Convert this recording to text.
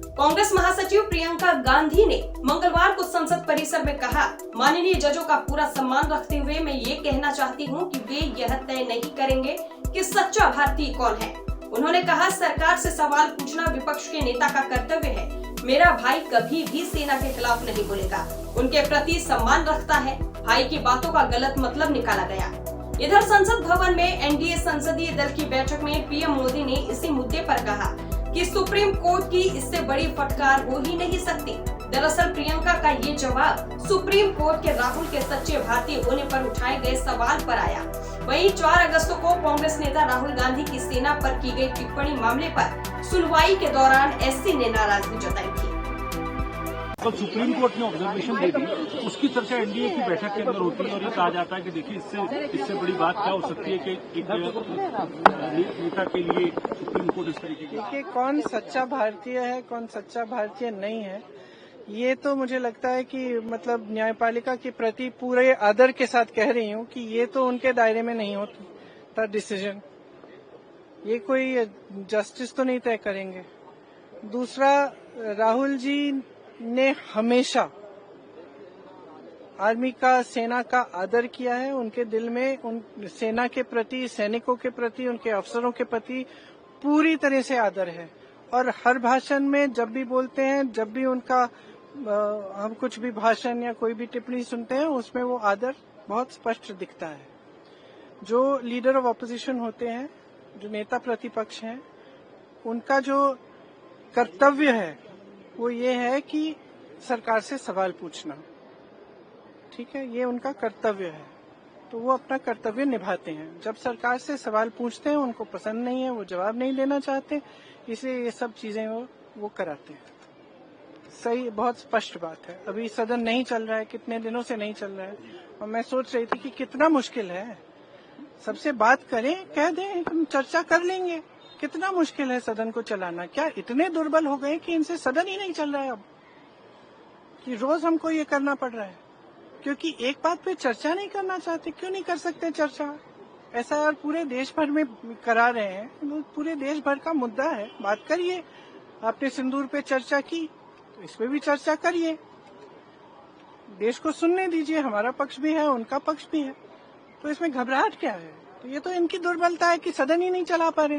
कांग्रेस महासचिव प्रियंका गांधी ने मंगलवार को संसद परिसर में कहा, माननीय जजों का पूरा सम्मान रखते हुए मैं ये कहना चाहती हूँ कि वे यह तय नहीं करेंगे कि सच्चा भारतीय कौन है। उन्होंने कहा, सरकार से सवाल पूछना विपक्ष के नेता का कर्तव्य है। मेरा भाई कभी भी सेना के खिलाफ नहीं बोलेगा, उनके प्रति सम्मान रखता है। भाई की बातों का गलत मतलब निकाला गया। इधर संसद भवन में एनडीए संसदीय दल की बैठक में पीएम मोदी ने इसी मुद्दे पर कहा कि सुप्रीम कोर्ट की इससे बड़ी फटकार हो ही नहीं सकती। दरअसल प्रियंका का ये जवाब सुप्रीम कोर्ट के राहुल के सच्चे भारतीय होने पर उठाए गए सवाल पर आया। वहीं 4 अगस्त को कांग्रेस नेता राहुल गांधी की सेना पर की गई टिप्पणी मामले पर सुनवाई के दौरान एससी ने नाराजगी जताई थी। कल सुप्रीम कोर्ट ने ऑब्जर्वेशन दे दी, उसकी चर्चा एनडीए की बैठक के अंदर होती है और ये कहा जाता है कि देखिए इससे बड़ी बात क्या हो सकती है कि एक नेता के लिए सुप्रीम कोर्ट इस तरीके की। देखिए, कौन सच्चा भारतीय है कौन सच्चा भारतीय नहीं है, ये तो मुझे लगता है कि मतलब न्यायपालिका के प्रति पूरे आदर के साथ कह रही हूँ कि ये तो उनके दायरे में नहीं होता डिसीजन। ये कोई जस्टिस तो नहीं तय करेंगे। दूसरा, राहुल जी ने हमेशा आर्मी का, सेना का आदर किया है। उनके दिल में उन सेना के प्रति, सैनिकों के प्रति, उनके अफसरों के प्रति पूरी तरह से आदर है। और हर भाषण में जब भी बोलते हैं, जब भी उनका हम कुछ भी भाषण या कोई भी टिप्पणी सुनते हैं, उसमें वो आदर बहुत स्पष्ट दिखता है। जो लीडर ऑफ ऑपोजिशन होते हैं, जो नेता प्रतिपक्ष हैं, उनका जो कर्तव्य है वो ये है कि सरकार से सवाल पूछना। ठीक है, ये उनका कर्तव्य है, तो वो अपना कर्तव्य निभाते हैं। जब सरकार से सवाल पूछते हैं, उनको पसंद नहीं है, वो जवाब नहीं देना चाहते, इसलिए ये सब चीजें वो कराते हैं। सही, बहुत स्पष्ट बात है। अभी सदन नहीं चल रहा है, कितने दिनों से नहीं चल रहा है, और मैं सोच रही थी कि कितना मुश्किल है। सबसे बात करें, कह दें, हम चर्चा कर लेंगे। कितना मुश्किल है सदन को चलाना। क्या इतने दुर्बल हो गए कि इनसे सदन ही नहीं चल रहा है अब, कि रोज हमको ये करना पड़ रहा है क्योंकि एक बात पे चर्चा नहीं करना चाहते। क्यों नहीं कर सकते चर्चा? ऐसा यार पूरे देश भर में करा रहे हैं, पूरे देश भर का मुद्दा है, बात करिए। आपने सिंदूर पे चर्चा की, तो इस पे भी चर्चा करिए। देश को सुनने दीजिए, हमारा पक्ष भी है, उनका पक्ष भी है, तो इसमें घबराहट क्या है? तो ये तो इनकी दुर्बलता है कि सदन ही नहीं चला पा रहे हैं।